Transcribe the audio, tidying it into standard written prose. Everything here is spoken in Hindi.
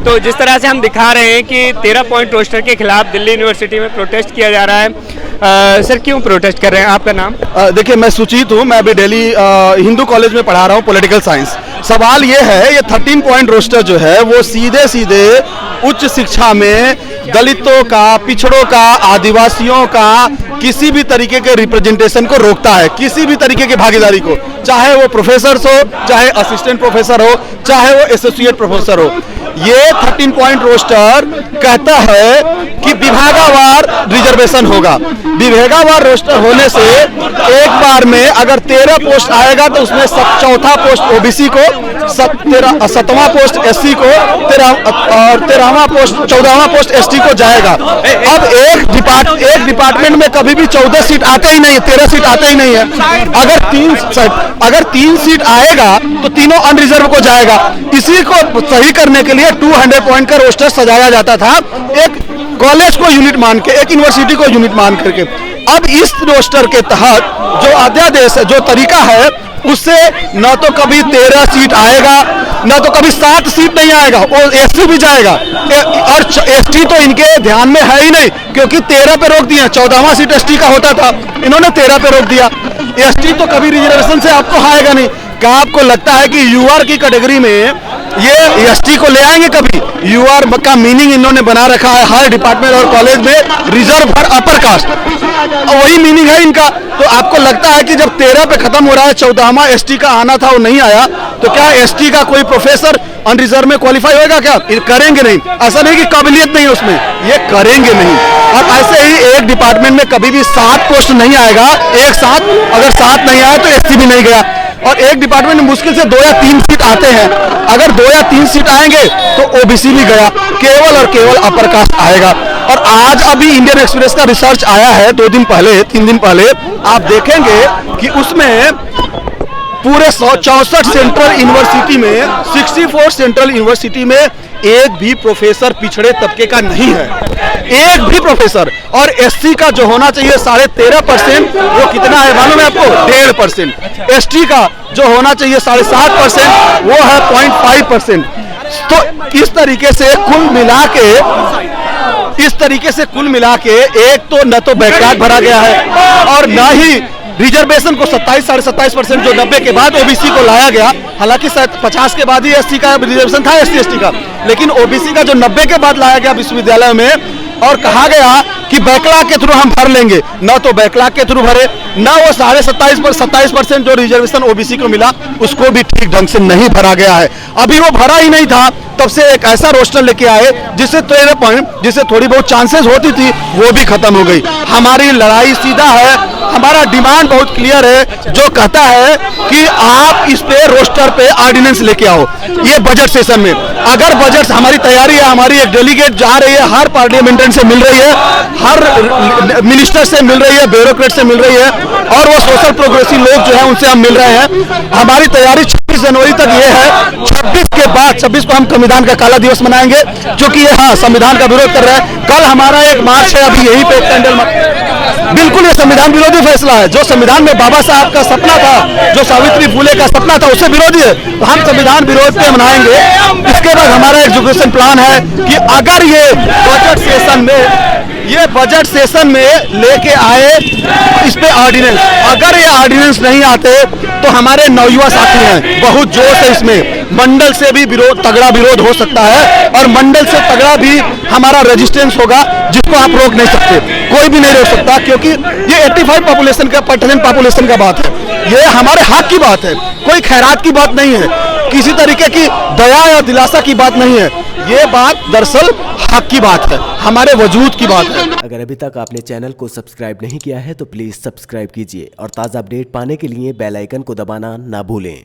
तो जिस तरह से हम दिखा रहे हैं कि 13 पॉइंट रोस्टर के खिलाफ दिल्ली यूनिवर्सिटी में प्रोटेस्ट किया जा रहा है। सर क्यों प्रोटेस्ट कर रहे हैं? आपका नाम? देखिए, मैं सुचित हूँ। मैं अभी दिल्ली हिंदू कॉलेज में पढ़ा रहा हूँ पॉलिटिकल साइंस। सवाल ये है, ये 13 पॉइंट रोस्टर जो है वो सीधे सीधे उच्च शिक्षा में दलितों का, पिछड़ों का, आदिवासियों का किसी भी तरीके के रिप्रेजेंटेशन को रोकता है, किसी भी तरीके की भागीदारी को, चाहे वो प्रोफेसर हो, चाहे असिस्टेंट प्रोफेसर हो, चाहे वो एसोसिएट प्रोफेसर हो। ये 13 पॉइंट रोस्टर कहता है कि विभागवार रिजर्वेशन होगा। विभागवार रोस्टर होने से एक बार में अगर 13 पोस्ट आएगा तो उसमें चौथा पोस्ट ओबीसी को, 7वां पोस्ट एससी को, 13वां पोस्ट 14वां पोस्ट एसटी को जाएगा। अब एक डिपार्टमेंट में कभी भी 14 सीट आते ही नहीं है, 13 सीट आते ही नहीं है। अगर 3 सीट आएगा तो तीनों अनरिजर्व को जाएगा। इसी को सही करने के लिए 200 पॉइंट का रोस्टर सजाया जाता था, एक कॉलेज को यूनिट मान के, एक यूनिवर्सिटी को यूनिट मान करके। अब इस रोस्टर के तहत जो अध्यादेश है, जो तरीका है, उससे न तो कभी 13 सीट आएगा, न तो कभी 7 सीट नहीं आएगा, और एससी भी जाएगा। और एसटी तो इनके ध्यान में है ही नहीं, क्योंकि 13 पे रोक दिया। 14वां सीट एसटी का होता था, इन्होंने 13 पे रोक दिया। एसटी तो कभी रिजर्वेशन से आपको आएगा नहीं। क्या आपको लगता है कि यूआर की कैटेगरी में ये एसटी को ले आएंगे कभी? यूआर का मीनिंग इन्होंने बना रखा है हर डिपार्टमेंट और कॉलेज में, रिजर्व फॉर अपर कास्ट, वही मीनिंग है इनका। तो आपको लगता है कि जब 13 पे खत्म हो रहा है, 14वां एसटी का आना था वो नहीं आया, तो क्या एसटी का कोई प्रोफेसर अनरिजर्व में क्वालिफाई होगा? क्या करेंगे? नहीं। ऐसा नहीं कि काबिलियत नहीं है उसमें, ये करेंगे नहीं। अब ऐसे ही एक डिपार्टमेंट में कभी भी 7 पोस्ट नहीं आएगा एक साथ। अगर 7 नहीं आया तो एसटी भी नहीं गया। और एक डिपार्टमेंट में मुश्किल से 2 या 3 सीट आते हैं। अगर 2 या 3 सीट आएंगे तो ओबीसी भी गया, केवल और केवल अपर कास्ट आएगा। और आज अभी इंडियन एक्सप्रेस का रिसर्च आया है 2 दिन पहले, 3 दिन पहले, आप देखेंगे कि उसमें पूरे 64 सेंट्रल यूनिवर्सिटी में, 64 सेंट्रल यूनिवर्सिटी में एक भी प्रोफेसर पिछड़े तबके का नहीं है, एक भी प्रोफेसर। और एससी का जो होना चाहिए 13.5%, वो कितना है मालूम है आपको? 1.5%। एसटी का जो होना चाहिए 7.5%, वो है 0.5%। तो इस तरीके से कुल मिला के एक तो न तो बैकलॉग भरा गया है, और न ही रिजर्वेशन को 27-27.5% जो 90 के बाद ओबीसी को लाया गया। हालांकि 50 के बाद ही एसटी का रिजर्वेशन था, एससी एसटी का, लेकिन ओबीसी का जो 90 के बाद लाया गया विश्वविद्यालय में, और कहा गया कि बैकलॉग के थ्रू हम भर लेंगे। न तो बैकलॉग के थ्रू भरे, न वो 27% जो रिजर्वेशन ओबीसी को मिला उसको भी ठीक ढंग से नहीं भरा गया है। अभी वो भरा ही नहीं था, तब से एक ऐसा रोस्टर लेके आए जिससे 13 पॉइंट, जिससे थोड़ी बहुत चांसेस होती थी, वो भी खत्म हो गई। हमारी लड़ाई सीधा है, हमारा डिमांड बहुत क्लियर है, जो कहता है कि आप इस पे रोस्टर पे ऑर्डिनेंस लेके आओ ये बजट सेशन में। अगर बजट, हमारी तैयारी है, हमारी एक डेलीगेट जा रही है, हर पार्लियामेंटेरियन से मिल रही है, हर मिनिस्टर से मिल रही है, ब्यूरोक्रेट से मिल रही है, और वो सोशल प्रोग्रेसिव लोग जो है उनसे हम मिल रहे हैं। हमारी तैयारी 26 जनवरी तक ये है। 26 के बाद 26 को हम संविधान का काला दिवस मनाएंगे, जो कि ये संविधान का विरोध कर रहे हैं। कल हमारा एक मार्च है, अभी यहीं पे कैंडल, बिल्कुल ये संविधान विरोधी फैसला है। जो संविधान में बाबा साहब का सपना था, जो सावित्री फुले का सपना था, उससे विरोधी है, तो हम संविधान विरोध पे मनाएंगे। इसके बाद हमारा एजुकेशन प्लान है कि अगर ये बजट सेशन में लेके आए इस पे ऑर्डिनेंस, अगर ये ऑर्डिनेंस नहीं आते तो हमारे नवयुवा साथी हैं, बहुत जोश है इसमें। मंडल से भी तगड़ा विरोध हो सकता है, और मंडल से तगड़ा भी हमारा रेजिस्टेंस होगा, जिसको आप रोक नहीं सकते, कोई भी नहीं रोक सकता, क्योंकि ये 85% पॉपुलेशन का बात है। ये हमारे हक की बात है, कोई खैरात की बात नहीं है, किसी तरीके की दया या दिलासा की बात नहीं है। ये बात दरअसल हक की बात है, हमारे वजूद की बात है। अगर अभी तक आपने चैनल को सब्सक्राइब नहीं किया है तो प्लीज सब्सक्राइब कीजिए, और ताज़ा अपडेट पाने के लिए बेल आइकन को दबाना ना भूलें।